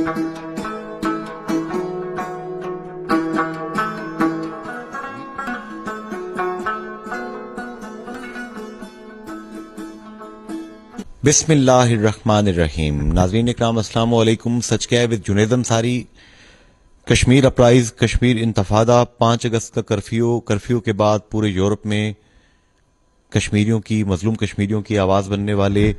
بسم اللہ الرحمن الرحیم. ناظرین اکرام السلام علیکم. سچ کہہ ود جنید انصاری. کشمیر اپرائز، کشمیر انتفاضہ، 5 اگست کا کرفیو کے بعد پورے یورپ میں کشمیریوں کی، مظلوم کشمیریوں کی آواز بننے والے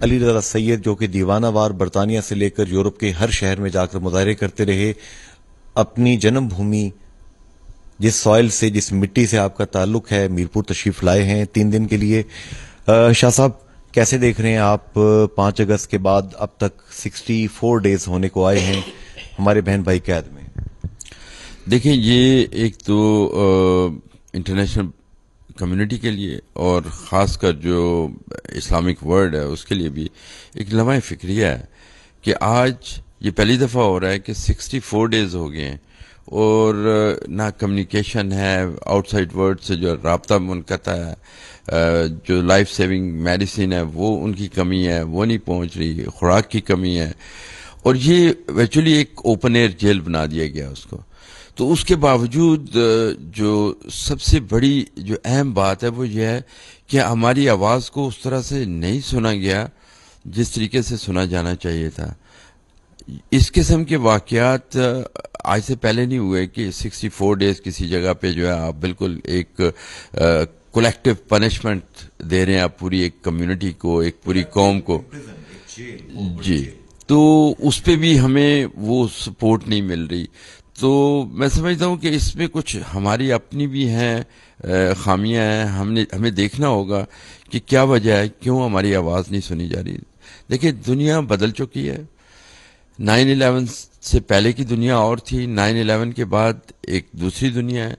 علی رضا سید، جو کہ دیوانہ وار برطانیہ سے لے کر یورپ کے ہر شہر میں جا کر مظاہرے کرتے رہے، اپنی جنم بھومی جس سوائل سے، جس مٹی سے آپ کا تعلق ہے، میرپور تشریف لائے ہیں 3 دن کے لیے. شاہ صاحب کیسے دیکھ رہے ہیں آپ 5 اگست کے بعد اب تک 64 ڈیز ہونے کو آئے ہیں ہمارے بہن بھائی قید میں؟ دیکھیں، یہ ایک تو انٹرنیشنل کمیونٹی کے لیے اور خاص کر جو اسلامک ورلڈ ہے اس کے لیے بھی ایک لمحہ فکریہ ہے کہ آج یہ پہلی دفعہ ہو رہا ہے کہ 64 ڈیز ہو گئے ہیں اور نہ کمیونیکیشن ہے، آؤٹ سائڈ ورلڈ سے جو رابطہ منقطع ہے، جو لائف سیونگ میڈیسن ہے وہ ان کی کمی ہے، وہ نہیں پہنچ رہی، خوراک کی کمی ہے، اور یہ ایکچولی ایک اوپن ایئر جیل بنا دیا گیا اس کو. تو اس کے باوجود جو سب سے بڑی جو اہم بات ہے وہ یہ ہے کہ ہماری آواز کو اس طرح سے نہیں سنا گیا جس طریقے سے سنا جانا چاہیے تھا. اس قسم کے واقعات آج سے پہلے نہیں ہوئے کہ 64 ڈیز کسی جگہ پہ جو ہے آپ بالکل ایک کولیکٹیو پنشمنٹ دے رہے ہیں آپ پوری ایک کمیونٹی کو، ایک پوری قوم کو. جی، تو اس پہ بھی ہمیں وہ سپورٹ نہیں مل رہی. تو میں سمجھتا ہوں کہ اس میں کچھ ہماری اپنی بھی ہیں خامیاں ہیں. ہمیں دیکھنا ہوگا کہ کیا وجہ ہے، کیوں ہماری آواز نہیں سنی جا رہی. دیکھیں، دنیا بدل چکی ہے. 9/11 سے پہلے کی دنیا اور تھی، 9/11 کے بعد ایک دوسری دنیا ہے.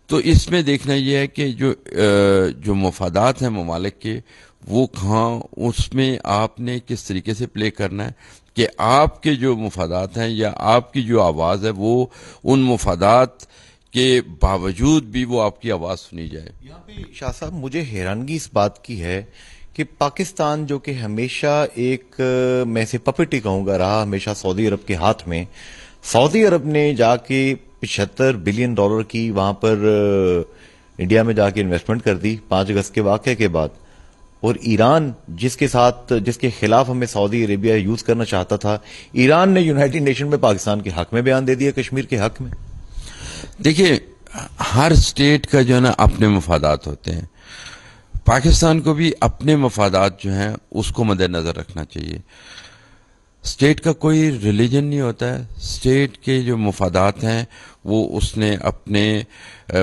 تو اس میں دیکھنا یہ ہے کہ جو مفادات ہیں ممالک کے، وہ کہاں، اس میں آپ نے کس طریقے سے پلے کرنا ہے کہ آپ کے جو مفادات ہیں یا آپ کی جو آواز ہے وہ ان مفادات کے باوجود بھی وہ آپ کی آواز سنی جائے. یہاں پہ شاہ صاحب مجھے حیرانگی اس بات کی ہے کہ پاکستان جو کہ ہمیشہ ایک، میں اسے پپٹ ہی کہوں گا، رہا ہمیشہ سعودی عرب کے ہاتھ میں. سعودی عرب نے جا کے $75 بلین کی وہاں پر انڈیا میں جا کے انویسٹمنٹ کر دی 5 اگست کے واقعے کے بعد. اور ایران جس کے خلاف ہمیں سعودی عربیہ یوز کرنا چاہتا تھا، ایران نے یونائٹڈ نیشن میں پاکستان کے حق میں بیان دے دیا، کشمیر کے حق میں. دیکھیے، ہر اسٹیٹ کا جو ہے نا اپنے مفادات ہوتے ہیں. پاکستان کو بھی اپنے مفادات جو ہیں اس کو مد نظر رکھنا چاہیے. اسٹیٹ کا کوئی ریلیجن نہیں ہوتا ہے. اسٹیٹ کے جو مفادات ہیں وہ اس نے اپنے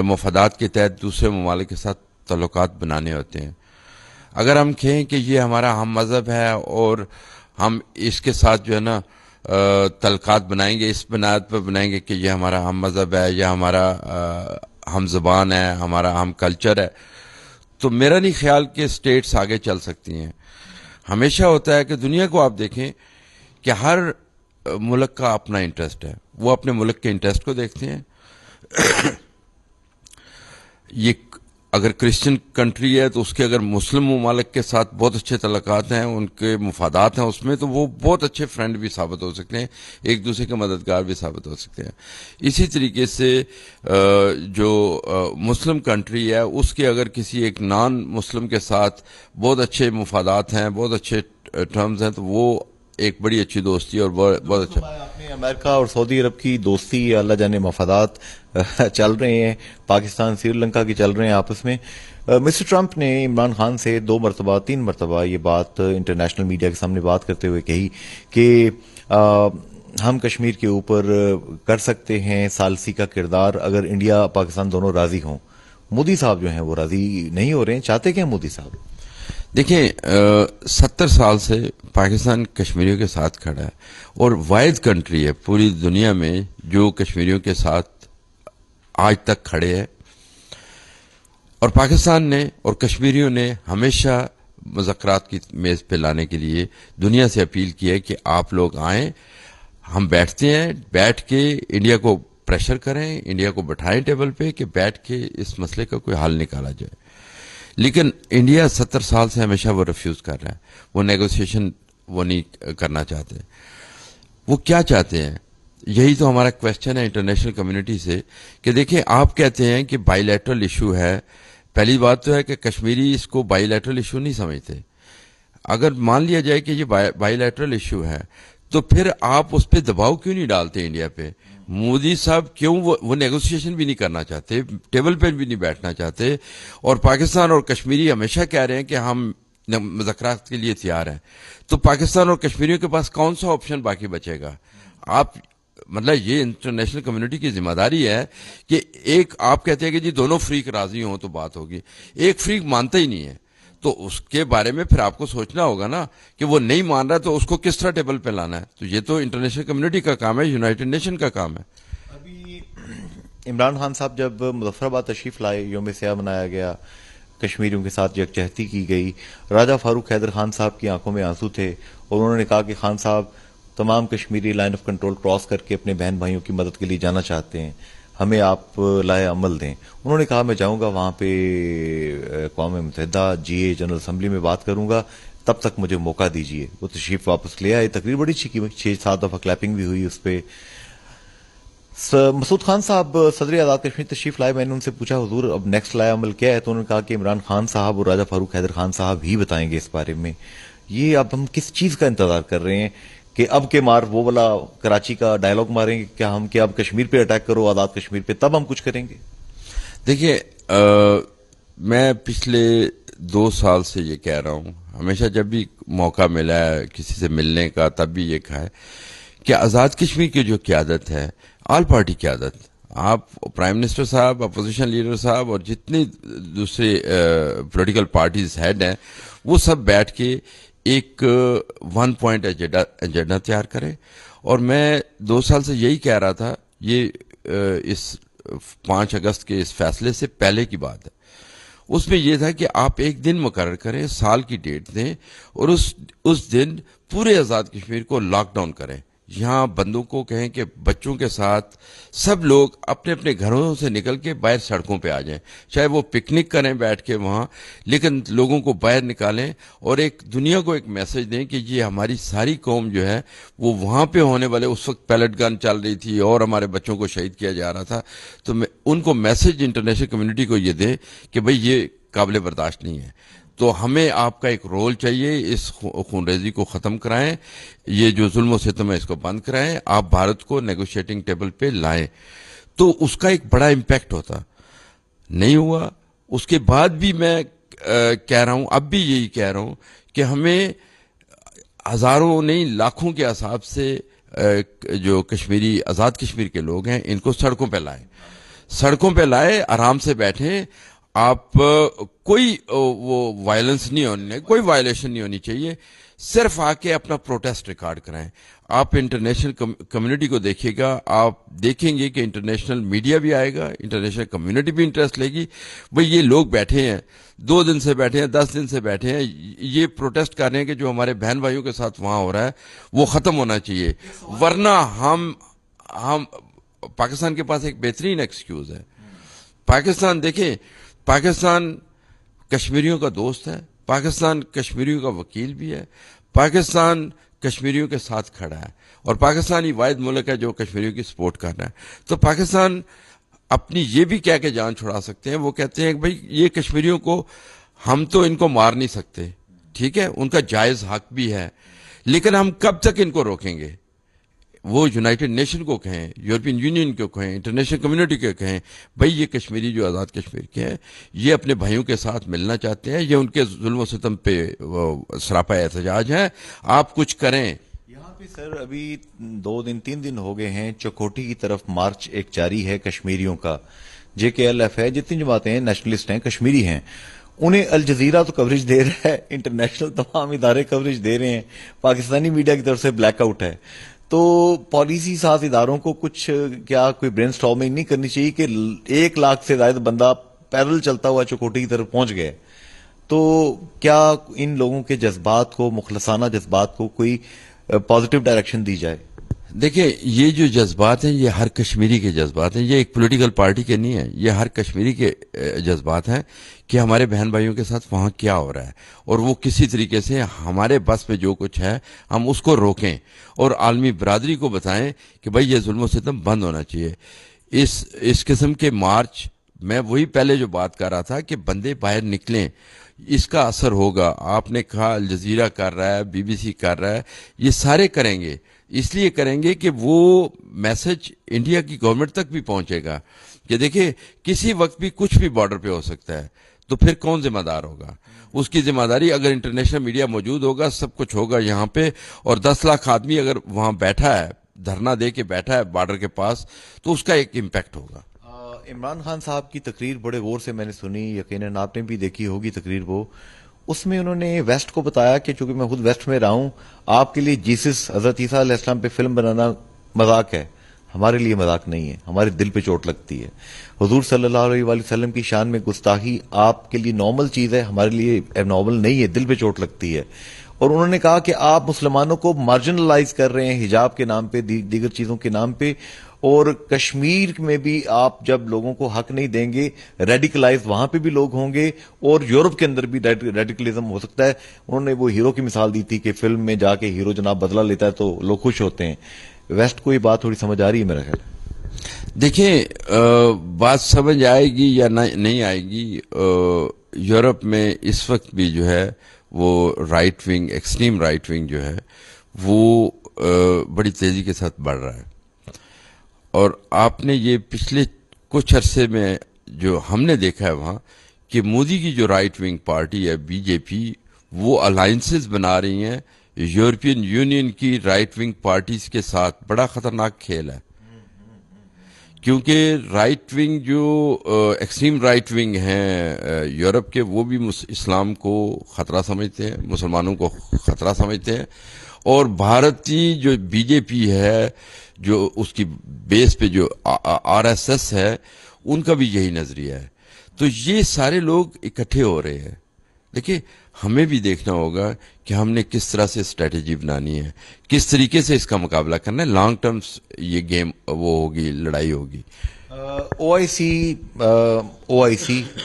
مفادات کے تحت دوسرے ممالک کے ساتھ تعلقات بنانے ہوتے ہیں. اگر ہم کہیں کہ یہ ہمارا ہم مذہب ہے اور ہم اس کے ساتھ جو ہے نا تعلقات بنائیں گے، اس بنیاد پر بنائیں گے کہ یہ ہمارا ہم مذہب ہے یا ہمارا ہم زبان ہے، ہمارا ہم کلچر ہے، تو میرا نہیں خیال کہ اسٹیٹس آگے چل سکتی ہیں. ہمیشہ ہوتا ہے کہ دنیا کو آپ دیکھیں کہ ہر ملک کا اپنا انٹرسٹ ہے، وہ اپنے ملک کے انٹرسٹ کو دیکھتے ہیں. یہ اگر کرسچن کنٹری ہے تو اس کے اگر مسلم ممالک کے ساتھ بہت اچھے تعلقات ہیں، ان کے مفادات ہیں اس میں، تو وہ بہت اچھے فرینڈ بھی ثابت ہو سکتے ہیں، ایک دوسرے کے مددگار بھی ثابت ہو سکتے ہیں. اسی طریقے سے جو مسلم کنٹری ہے اس کے اگر کسی ایک نان مسلم کے ساتھ بہت اچھے مفادات ہیں، بہت اچھے ٹرمز ہیں، تو وہ ایک بڑی اچھی دوستی اور بہت اچھا. آپ نے امریکہ اور سعودی عرب کی دوستی، اللہ جانے مفادات چل رہے ہیں، پاکستان سری لنکا کی چل رہے ہیں آپس میں. مسٹر ٹرمپ نے عمران خان سے 3 مرتبہ یہ بات انٹرنیشنل میڈیا کے سامنے بات کرتے ہوئے کہی کہ ہم کشمیر کے اوپر کر سکتے ہیں ثالثی کا کردار اگر انڈیا پاکستان دونوں راضی ہوں. مودی صاحب جو ہیں وہ راضی نہیں ہو رہے ہیں. چاہتے کیا مودی صاحب؟ دیکھیں، 70 سال سے پاکستان کشمیریوں کے ساتھ کھڑا ہے اور واحد کنٹری ہے پوری دنیا میں جو کشمیریوں کے ساتھ آج تک کھڑے ہے. اور پاکستان نے اور کشمیریوں نے ہمیشہ مذاکرات کی میز پہ لانے کے لیے دنیا سے اپیل کی ہے کہ آپ لوگ آئیں، ہم بیٹھتے ہیں، بیٹھ کے انڈیا کو پریشر کریں، انڈیا کو بٹھائیں ٹیبل پہ کہ بیٹھ کے اس مسئلے کا کوئی حل نکالا جائے. لیکن انڈیا 70 سال سے ہمیشہ وہ ریفیوز کر رہا ہے، وہ نیگوسیشن وہ نہیں کرنا چاہتے. وہ کیا چاہتے ہیں. یہی تو ہمارا کوشچن ہے انٹرنیشنل کمیونٹی سے کہ دیکھیں آپ کہتے ہیں کہ بائی لیٹرل ایشو ہے. پہلی بات تو ہے کہ کشمیری اس کو بائی لیٹرل ایشو نہیں سمجھتے. اگر مان لیا جائے کہ یہ بائی لیٹرل ایشو ہے تو پھر آپ اس پہ دباؤ کیوں نہیں ڈالتے انڈیا پہ؟ مودی صاحب کیوں وہ نیگوسیشن بھی نہیں کرنا چاہتے, ٹیبل پہ بھی نہیں بیٹھنا چاہتے, اور پاکستان اور کشمیری ہمیشہ کہہ رہے ہیں کہ ہم مذاکرات کے لیے تیار ہیں. تو پاکستان اور کشمیریوں کے پاس کون سا آپشن باقی بچے گا؟ آپ مطلب یہ انٹرنیشنل کمیونٹی کی ذمہ داری ہے کہ ایک آپ کہتے ہیں کہ جی دونوں فریق راضی ہوں تو بات ہوگی, ایک فریق مانتا ہی نہیں ہے تو اس کے بارے میں پھر آپ کو سوچنا ہوگا نا کہ وہ نہیں مان رہا تو اس کو کس طرح ٹیبل پہ لانا ہے. تو یہ تو انٹرنیشنل کمیونٹی کا کام ہے, یونائٹڈ نیشن کا کام ہے. ابھی عمران خان صاحب جب مظفر آباد تشریف لائے, یوم سیاہ منایا گیا, کشمیریوں کے ساتھ یکجہتی کی گئی, راجہ فاروق حیدر خان صاحب کی آنکھوں میں آنسو تھے اور انہوں نے کہا کہ خان صاحب تمام Kashmiri line of control cross کر کے اپنے بہن بھائیوں کی مدد کے لیے جانا چاہتے ہیں, ہمیں آپ لائے عمل دیں. انہوں نے کہا میں جاؤں گا وہاں پہ اقوام متحدہ GA جنرل اسمبلی میں بات کروں گا, تب تک مجھے موقع دیجیے. وہ تشریف واپس لے آئے, تقریر بڑی اچھی کی, 6-7 دفعہ کلیپنگ بھی ہوئی اس پہ. مسعود خان صاحب صدر آزاد کشمیر تشریف لائے, میں نے ان سے پوچھا حضور اب نیکسٹ لائے عمل کیا ہے, تو انہوں نے کہا کہ عمران خان صاحب اور راجہ فاروق حیدر خان صاحب ہی بتائیں گے اس بارے میں. یہ اب ہم کس چیز کا انتظار کر رہے ہیں کہ اب کے مار وہ والا کراچی کا ڈائلاگ ماریں گے کیا ہم, کہ اب کشمیر پہ اٹیک کرو, آزاد کشمیر پہ, تب ہم کچھ کریں گے؟ دیکھیے میں پچھلے 2 سال سے یہ کہہ رہا ہوں, ہمیشہ جب بھی موقع ملا ہے کسی سے ملنے کا تب بھی یہ کہا ہے کہ آزاد کشمیر کی جو قیادت ہے آل پارٹی قیادت, آپ پرائم منسٹر صاحب, اپوزیشن لیڈر صاحب اور جتنے دوسرے پولیٹیکل پارٹیز ہیڈ ہیں وہ سب بیٹھ کے ایک 1 پوائنٹ ایجنڈا تیار کریں. اور میں 2 سال سے یہی کہہ رہا تھا, یہ اس 5 اگست کے اس فیصلے سے پہلے کی بات ہے. اس میں یہ تھا کہ آپ ایک دن مقرر کریں, سال کی ڈیٹ دیں اور اس دن پورے آزاد کشمیر کو لاک ڈاؤن کریں. یہاں بندوں کو کہیں کہ بچوں کے ساتھ سب لوگ اپنے اپنے گھروں سے نکل کے باہر سڑکوں پہ آ جائیں, چاہے وہ پکنک کریں بیٹھ کے وہاں, لیکن لوگوں کو باہر نکالیں اور ایک دنیا کو ایک میسج دیں کہ یہ ہماری ساری قوم جو ہے وہ وہاں پہ ہونے والے, اس وقت پیلٹ گن چل رہی تھی اور ہمارے بچوں کو شہید کیا جا رہا تھا, تو ان کو میسج انٹرنیشنل کمیونٹی کو یہ دیں کہ بھئی یہ قابل برداشت نہیں ہے. تو ہمیں آپ کا ایک رول چاہیے, اس خون ریزی کو ختم کرائیں, یہ جو ظلم و ستم ہے اس کو بند کرائیں, آپ بھارت کو نیگوشیٹنگ ٹیبل پہ لائیں. تو اس کا ایک بڑا امپیکٹ ہوتا, نہیں ہوا. اس کے بعد بھی میں کہہ رہا ہوں, اب بھی یہی کہہ رہا ہوں کہ ہمیں ہزاروں نہیں لاکھوں کے حساب سے جو کشمیری آزاد کشمیر کے لوگ ہیں ان کو سڑکوں پہ لائیں, سڑکوں پہ لائے, آرام سے بیٹھیں. آپ کوئی وہ وائلنس نہیں ہونی, کوئی وائلیشن نہیں ہونی چاہیے, صرف آ کے اپنا پروٹیسٹ ریکارڈ کرائیں. آپ انٹرنیشنل کمیونٹی کو دیکھیے گا, آپ دیکھیں گے کہ انٹرنیشنل میڈیا بھی آئے گا, انٹرنیشنل کمیونٹی بھی انٹرسٹ لے گی. بھئی یہ لوگ بیٹھے ہیں, 2 دن سے بیٹھے ہیں, 10 دن سے بیٹھے ہیں, یہ پروٹیسٹ کر رہے ہیں کہ جو ہمارے بہن بھائیوں کے ساتھ وہاں ہو رہا ہے وہ ختم ہونا چاہیے. ورنہ ہم پاکستان کے پاس ایک بہترین ایکسکیوز ہے. پاکستان دیکھیں, پاکستان کشمیریوں کا دوست ہے, پاکستان کشمیریوں کا وکیل بھی ہے, پاکستان کشمیریوں کے ساتھ کھڑا ہے, اور پاکستان ہی واحد ملک ہے جو کشمیریوں کی سپورٹ کر رہا ہے. تو پاکستان اپنی یہ بھی کہہ کے جان چھڑا سکتے ہیں, وہ کہتے ہیں کہ بھئی یہ کشمیریوں کو ہم تو ان کو مار نہیں سکتے, ٹھیک ہے, ان کا جائز حق بھی ہے, لیکن ہم کب تک ان کو روکیں گے؟ وہ یونائٹڈ نیشن کو کہیں, یورپین یونین کو کہیں, انٹرنیشنل کمیونٹی کو کہیں, بھئی یہ کشمیری جو آزاد کشمیر کے ہیں یہ اپنے بھائیوں کے ساتھ ملنا چاہتے ہیں, یہ ان کے ظلم و ستم پہ سراپا احتجاج ہے, آپ کچھ کریں. یہاں پہ سر ابھی 2-3 دن ہو گئے ہیں, چکوٹھی کی طرف مارچ ایک جاری ہے کشمیریوں کا. JKLF ہے, جتنی جماعتیں ہیں نیشنلسٹ ہیں, کشمیری ہیں, انہیں الجزیرہ تو کوریج دے رہا ہے, انٹرنیشنل تمام ادارے کوریج دے رہے ہیں, پاکستانی میڈیا کی طرف سے بلیک آؤٹ ہے. تو پالیسی ساز اداروں کو کچھ کیا کوئی برین سٹارمنگ نہیں کرنی چاہیے کہ 1 لاکھ سے زائد بندہ پیدل چلتا ہوا چکوٹھی کی طرف پہنچ گئے, تو کیا ان لوگوں کے جذبات کو, مخلصانہ جذبات کو کوئی پازیٹیو ڈائریکشن دی جائے؟ دیکھیں یہ جو جذبات ہیں یہ ہر کشمیری کے جذبات ہیں، یہ ایک پولیٹیکل پارٹی کے نہیں ہیں، یہ ہر کشمیری کے جذبات ہیں کہ ہمارے بہن بھائیوں کے ساتھ وہاں کیا ہو رہا ہے، اور وہ کسی طریقے سے ہمارے بس میں جو کچھ ہے ہم اس کو روکیں اور عالمی برادری کو بتائیں کہ بھائی یہ ظلم و ستم بند ہونا چاہیے۔ اس قسم کے مارچ، میں وہی پہلے جو بات کر رہا تھا کہ بندے باہر نکلیں، اس کا اثر ہوگا۔ آپ نے کہا الجزیرہ کر رہا ہے، بی بی سی کر رہا ہے، یہ سارے کریں گے، اس لیے کریں گے کہ وہ میسج انڈیا کی گورنمنٹ تک بھی پہنچے گا کہ دیکھیں کسی وقت بھی کچھ بھی بارڈر پہ ہو سکتا ہے، تو پھر کون ذمہ دار ہوگا؟ اس کی ذمہ داری، اگر انٹرنیشنل میڈیا موجود ہوگا، سب کچھ ہوگا یہاں پہ، اور 10 لاکھ آدمی اگر وہاں بیٹھا ہے، دھرنا دے کے بیٹھا ہے بارڈر کے پاس، تو اس کا ایک امپیکٹ ہوگا۔ عمران خان صاحب کی تقریر بڑے غور سے میں نے سنی، یقیناً آپ نے بھی دیکھی ہوگی تقریر وہ، اس میں انہوں نے ویسٹ کو بتایا کہ چونکہ میں خود ویسٹ میں رہا ہوں، آپ کے لیے جیسس حضرت عیسیٰ علیہ السلام پہ فلم بنانا مذاق ہے، ہمارے لیے مذاق نہیں ہے، ہمارے دل پہ چوٹ لگتی ہے۔ حضور صلی اللہ علیہ وآلہ وسلم کی شان میں گستاخی آپ کے لیے نارمل چیز ہے، ہمارے لیے نارمل نہیں ہے، دل پہ چوٹ لگتی ہے۔ اور انہوں نے کہا کہ آپ مسلمانوں کو مارجنلائز کر رہے ہیں حجاب کے نام پہ، دیگر چیزوں کے نام پہ، اور کشمیر میں بھی آپ جب لوگوں کو حق نہیں دیں گے، ریڈیکلائز وہاں پہ بھی لوگ ہوں گے، اور یورپ کے اندر بھی ریڈیکلزم ہو سکتا ہے۔ انہوں نے وہ ہیرو کی مثال دی تھی کہ فلم میں جا کے ہیرو جناب بدلہ لیتا ہے تو لوگ خوش ہوتے ہیں۔ ویسٹ کو یہ بات تھوڑی سمجھ آ رہی ہے میرا خیال ہے۔ دیکھیں بات سمجھ آئے گی یا نہیں آئے گی، یورپ میں اس وقت بھی جو ہے وہ right wing, extreme right wing جو ہے وہ بڑی تیزی کے ساتھ بڑھ رہا ہے، اور آپ نے یہ پچھلے کچھ عرصے میں جو ہم نے دیکھا ہے وہاں کہ مودی کی جو رائٹ ونگ پارٹی ہے بی جے پی، وہ الائنسز بنا رہی ہیں یورپین یونین کی رائٹ ونگ پارٹیز کے ساتھ۔ بڑا خطرناک کھیل ہے، کیونکہ رائٹ ونگ جو ایکسٹریم رائٹ ونگ ہیں یورپ کے، وہ بھی اسلام کو خطرہ سمجھتے ہیں، مسلمانوں کو خطرہ سمجھتے ہیں، اور بھارتی جو بی جے پی ہے، جو اس کی بیس پہ جو آر ایس ایس ہے، ان کا بھی یہی نظریہ ہے۔ تو یہ سارے لوگ اکٹھے ہو رہے ہیں۔ دیکھیں ہمیں بھی دیکھنا ہوگا کہ ہم نے کس طرح سے اسٹریٹجی بنانی ہے، کس طریقے سے اس کا مقابلہ کرنا ہے۔ لانگ ٹرم یہ گیم وہ ہوگی، لڑائی ہوگی۔ او آئی سی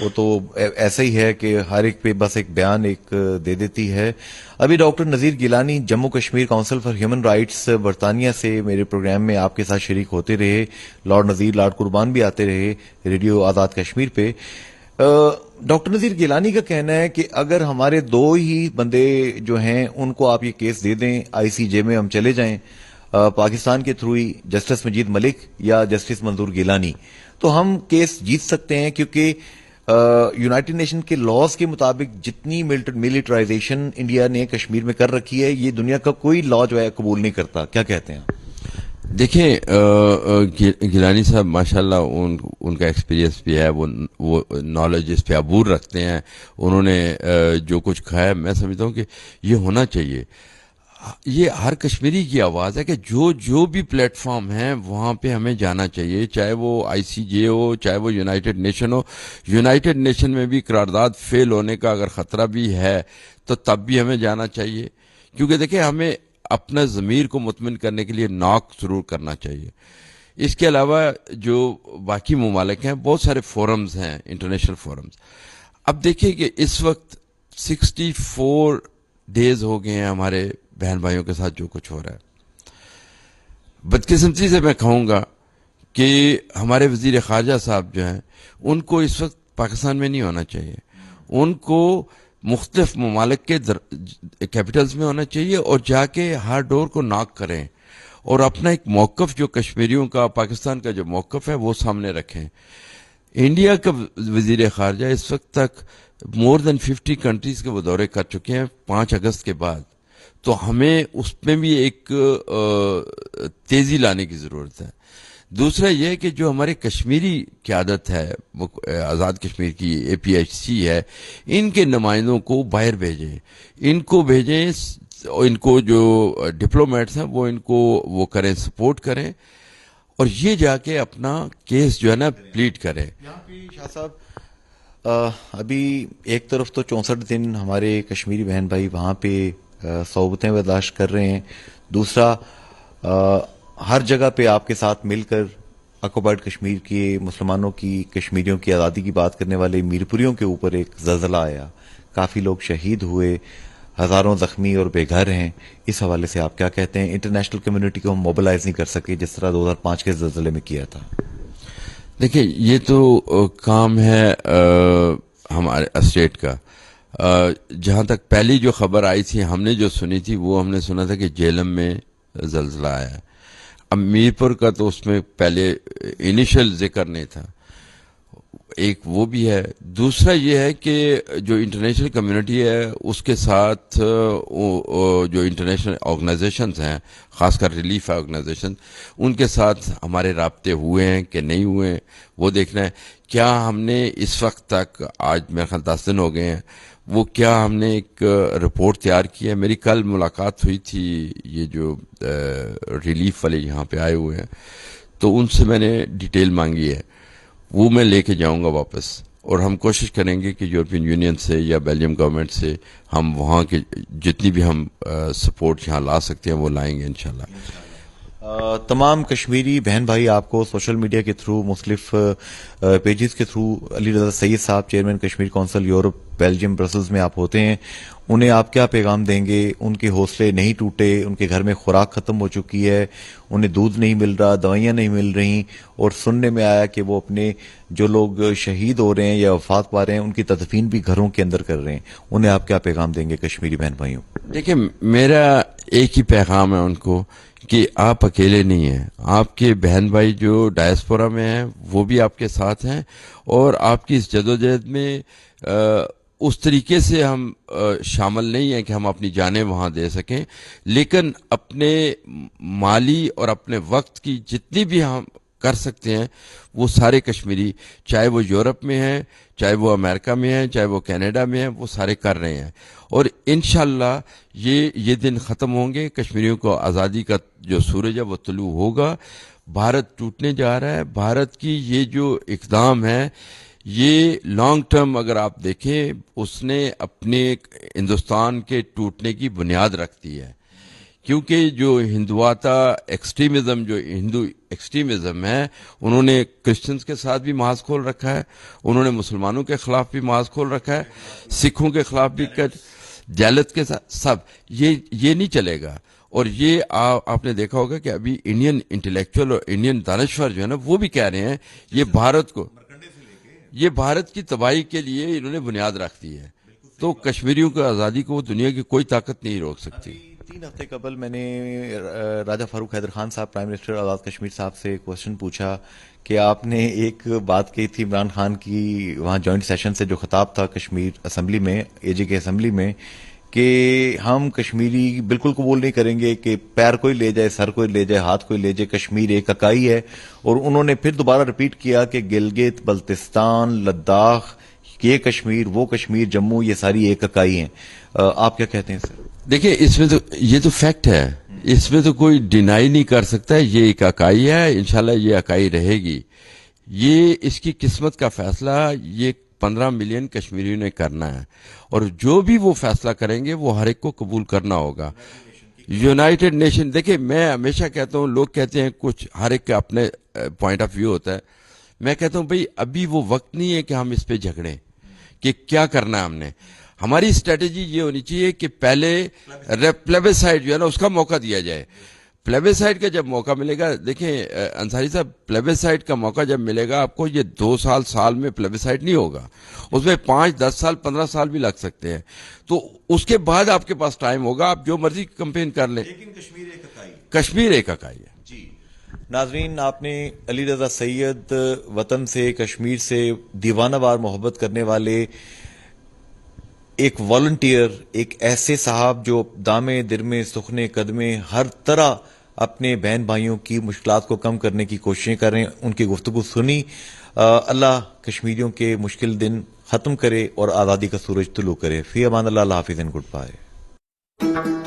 وہ تو ایسا ہی ہے کہ ہر ایک پہ بس ایک بیان ایک دے دیتی ہے۔ ابھی doctor Nazir Gilani Jammu Kashmir council for human rights برطانیہ سے میرے پروگرام میں آپ کے ساتھ شریک ہوتے رہے، لارڈ نذیر، لارڈ قربان بھی آتے رہے ریڈیو آزاد کشمیر پہ۔ ڈاکٹر نذیر گیلانی کا کہنا ہے کہ اگر ہمارے 2 ہی بندے جو ہیں ان کو آپ یہ کیس دے دیں، آئی سی جے میں ہم چلے جائیں پاکستان کے تھرو ہی، جسٹس مجید ملک یا جسٹس منظور گیلانی، تو ہم کیس جیت سکتے ہیں، کیونکہ یونائٹڈ نیشن کے لاز کے مطابق جتنی ملٹرائزیشن انڈیا نے کشمیر میں کر رکھی ہے، یہ دنیا کا کوئی لا جو ہے قبول نہیں کرتا۔ کیا کہتے ہیں؟ دیکھیں گیلانی صاحب ماشاءاللہ ان کا ایکسپیرینس بھی ہے، وہ نالج اس پہ عبور رکھتے ہیں، انہوں نے جو کچھ کہا ہے، میں سمجھتا ہوں کہ یہ ہونا چاہیے۔ یہ ہر کشمیری کی آواز ہے کہ جو بھی پلیٹ فارم ہیں وہاں پہ ہمیں جانا چاہیے، چاہے وہ آئی سی جے ہو، چاہے وہ یونائٹڈ نیشن ہو۔ یونائٹڈ نیشن میں بھی قرارداد فیل ہونے کا اگر خطرہ بھی ہے تو تب بھی ہمیں جانا چاہیے، کیونکہ دیکھیں ہمیں اپنا ضمیر کو مطمئن کرنے کے لیے ناک ضرور کرنا چاہیے۔ اس کے علاوہ جو باقی ممالک ہیں، بہت سارے فورمز ہیں، انٹرنیشنل فورمز۔ اب دیکھیں کہ اس وقت 64 ڈیز ہو گئے ہیں ہمارے بہن بھائیوں کے ساتھ جو کچھ ہو رہا ہے۔ بدقسمتی سے میں کہوں گا کہ ہمارے وزیر خارجہ صاحب جو ہیں، ان کو اس وقت پاکستان میں نہیں ہونا چاہیے، ان کو مختلف ممالک کے کیپٹلز میں ہونا چاہیے، اور جا کے ہر ڈور کو ناک کریں، اور اپنا ایک موقف جو کشمیریوں کا، پاکستان کا جو موقف ہے وہ سامنے رکھیں۔ انڈیا کا وزیر خارجہ اس وقت تک مور دین 50 کنٹریز کے وہ دورے کر چکے ہیں 5 اگست کے بعد، تو ہمیں اس میں بھی ایک تیزی لانے کی ضرورت ہے۔ دوسرا یہ کہ جو ہمارے کشمیری قیادت ہے، آزاد کشمیر کی اے پی ایچ سی ہے، ان کے نمائندوں کو باہر بھیجیں، ان کو بھیجیں، ان کو جو ڈپلومیٹس ہیں وہ ان کو وہ کریں، سپورٹ کریں، اور یہ جا کے اپنا کیس جو ہے نا پلیٹ کریں۔ یہاں پہ شاہ صاحب ابھی ایک طرف تو 64 دن ہمارے کشمیری بہن بھائی وہاں پہ صعوبتیں برداشت کر رہے ہیں، دوسرا ہر جگہ پہ آپ کے ساتھ مل کر آکوپائڈ کشمیر کی مسلمانوں کی کشمیریوں کی آزادی کی بات کرنے والے میرپوریوں کے اوپر ایک زلزلہ آیا, کافی لوگ شہید ہوئے, ہزاروں زخمی اور بے گھر ہیں. اس حوالے سے آپ کیا کہتے ہیں؟ انٹرنیشنل کمیونٹی کو ہم موبلائز نہیں کر سکے جس طرح 2005 کے زلزلے میں کیا تھا. دیکھیں یہ تو کام ہے ہمارے اسٹیٹ کا. جہاں تک پہلی جو خبر آئی تھی ہم نے جو سنی تھی وہ ہم نے سنا تھا کہ جیلم میں زلزلہ آیا. اب میرپور کا تو اس میں پہلے انیشل ذکر نہیں تھا. ایک وہ بھی ہے. دوسرا یہ ہے کہ جو انٹرنیشنل کمیونٹی ہے اس کے ساتھ جو انٹرنیشنل آرگنائزیشنز ہیں, خاص کر ریلیف آرگنائزیشن, ان کے ساتھ ہمارے رابطے ہوئے ہیں کہ نہیں ہوئے ہیں وہ دیکھنا ہے. کیا ہم نے اس وقت تک, آج میرے خیال 10 دن ہو گئے ہیں, وہ کیا ہم نے ایک رپورٹ تیار کی ہے. میری کل ملاقات ہوئی تھی یہ جو ریلیف والے یہاں پہ آئے ہوئے ہیں, تو ان سے میں نے ڈیٹیل مانگی ہے, وہ میں لے کے جاؤں گا واپس. اور ہم کوشش کریں گے کہ یورپین یونین سے یا بیلجیم گورنمنٹ سے ہم وہاں کے جتنی بھی ہم سپورٹ یہاں لا سکتے ہیں وہ لائیں گے انشاءاللہ. تمام کشمیری بہن بھائی آپ کو سوشل میڈیا کے تھرو, مختلف پیجز کے تھرو, علی رضا سید صاحب chairman Kashmir council Europe, Belgium, Brussels میں آپ ہوتے ہیں, انہیں آپ کیا پیغام دیں گے؟ ان کے حوصلے نہیں ٹوٹے, ان کے گھر میں خوراک ختم ہو چکی ہے, انہیں دودھ نہیں مل رہا, دوائیاں نہیں مل رہی, اور سننے میں آیا کہ وہ اپنے جو لوگ شہید ہو رہے ہیں یا وفات پا رہے ہیں ان کی تدفین بھی گھروں کے اندر کر رہے ہیں. انہیں آپ کیا پیغام دیں گے کشمیری بہن بھائیوں؟ دیکھیں میرا ایک ہی پیغام ہے ان کو کہ آپ اکیلے نہیں ہیں. آپ کے بہن بھائی جو ڈائسپورا میں ہیں وہ بھی آپ کے ساتھ ہیں, اور آپ کی اس جدوجہد میں اس طریقے سے ہم شامل نہیں ہیں کہ ہم اپنی جانیں وہاں دے سکیں, لیکن اپنے مالی اور اپنے وقت کی جتنی بھی ہم کر سکتے ہیں وہ سارے کشمیری, چاہے وہ یورپ میں ہیں, چاہے وہ امریکہ میں ہیں, چاہے وہ کینیڈا میں ہیں, وہ سارے کر رہے ہیں. اور انشاءاللہ یہ دن ختم ہوں گے, کشمیریوں کو آزادی کا جو سورج ہے وہ طلوع ہوگا. بھارت ٹوٹنے جا رہا ہے. بھارت کی یہ جو اقدام ہے یہ لانگ ٹرم اگر آپ دیکھیں اس نے اپنے ہندوستان کے ٹوٹنے کی بنیاد رکھ دی ہے, کیونکہ جو ہندواتا ایکسٹریمزم, جو ہندو ایکسٹریمزم ہے, انہوں نے کرسچنز کے ساتھ بھی محاذ کھول رکھا ہے, انہوں نے مسلمانوں کے خلاف بھی محاذ کھول رکھا ہے, سکھوں کے خلاف بھی, جالت کے ساتھ, سب یہ نہیں چلے گا. اور یہ آپ نے دیکھا ہوگا کہ ابھی انڈین انٹلیکچوئل اور انڈین دانشور جو ہے نا وہ بھی کہہ رہے ہیں یہ بھارت کی تباہی کے لیے انہوں نے بنیاد رکھ دی ہے. تو کشمیریوں کی آزادی کو دنیا کی کوئی طاقت نہیں روک سکتی. 3 ہفتے قبل میں نے راجہ فاروق حیدر خان صاحب, پرائم منسٹر آزاد کشمیر صاحب سے کوشچن پوچھا کہ آپ نے ایک بات کہی تھی عمران خان کی وہاں جوائنٹ سیشن سے جو خطاب تھا کشمیر اسمبلی میں, اے جے کے اسمبلی میں, کہ ہم کشمیری بالکل قبول نہیں کریں گے کہ پیر کوئی لے جائے, سر کوئی لے جائے, ہاتھ کوئی لے جائے, کشمیر ایک اکائی ہے. اور انہوں نے پھر دوبارہ رپیٹ کیا کہ گلگت, بلتستان, لداخ, یہ کشمیر, وہ کشمیر, جموں, یہ ساری ایک اکائی ہیں. آپ کیا کہتے ہیں سر؟ دیکھیں اس میں تو یہ تو فیکٹ ہے, اس میں تو کوئی ڈینائی نہیں کر سکتا. یہ ایک اکائی ہے, انشاءاللہ یہ اکائی رہے گی. یہ اس کی قسمت کا فیصلہ یہ 15 ملین کشمیریوں نے کرنا ہے, اور جو بھی وہ فیصلہ کریں گے وہ ہر ایک کو قبول کرنا ہوگا. یونائٹڈ نیشن, دیکھیں میں ہمیشہ کہتا ہوں, لوگ کہتے ہیں کچھ, ہر ایک کا اپنے پوائنٹ آف ویو ہوتا ہے. میں کہتا ہوں بھئی ابھی وہ وقت نہیں ہے کہ ہم اس پہ جھگڑیں کہ کیا کرنا ہے ہم نے. ہماری اسٹریٹجی یہ ہونی چاہیے کہ پہلے پلیبسائٹ جو ہے نا اس کا موقع دیا جائے. پلیبسائٹ کا جب موقع ملے گا, دیکھیں انصاری صاحب, پلیبسائٹ کا موقع جب ملے گا آپ کو, یہ 2 سال میں پلیبسائٹ نہیں ہوگا, اس میں 5, 10 سال, 15 سال بھی لگ سکتے ہیں. تو اس کے بعد آپ کے پاس ٹائم ہوگا, آپ جو مرضی کمپین کر لیں. لیکن کشمیر ایک اکائی, کشمیر ایک اکائی ہے. جی ناظرین, آپ نے علی رضا سید, وطن سے, کشمیر سے دیوانہ وار محبت کرنے والے ایک والنٹیئر, ایک ایسے صاحب جو دامے درمے سخنے قدمے ہر طرح اپنے بہن بھائیوں کی مشکلات کو کم کرنے کی کوششیں کر رہے ہیں, ان کی گفتگو سنی. اللہ کشمیریوں کے مشکل دن ختم کرے اور آزادی کا سورج طلوع کرے. فی امان اللہ, اللہ حافظ, اینڈ گڈ بائے.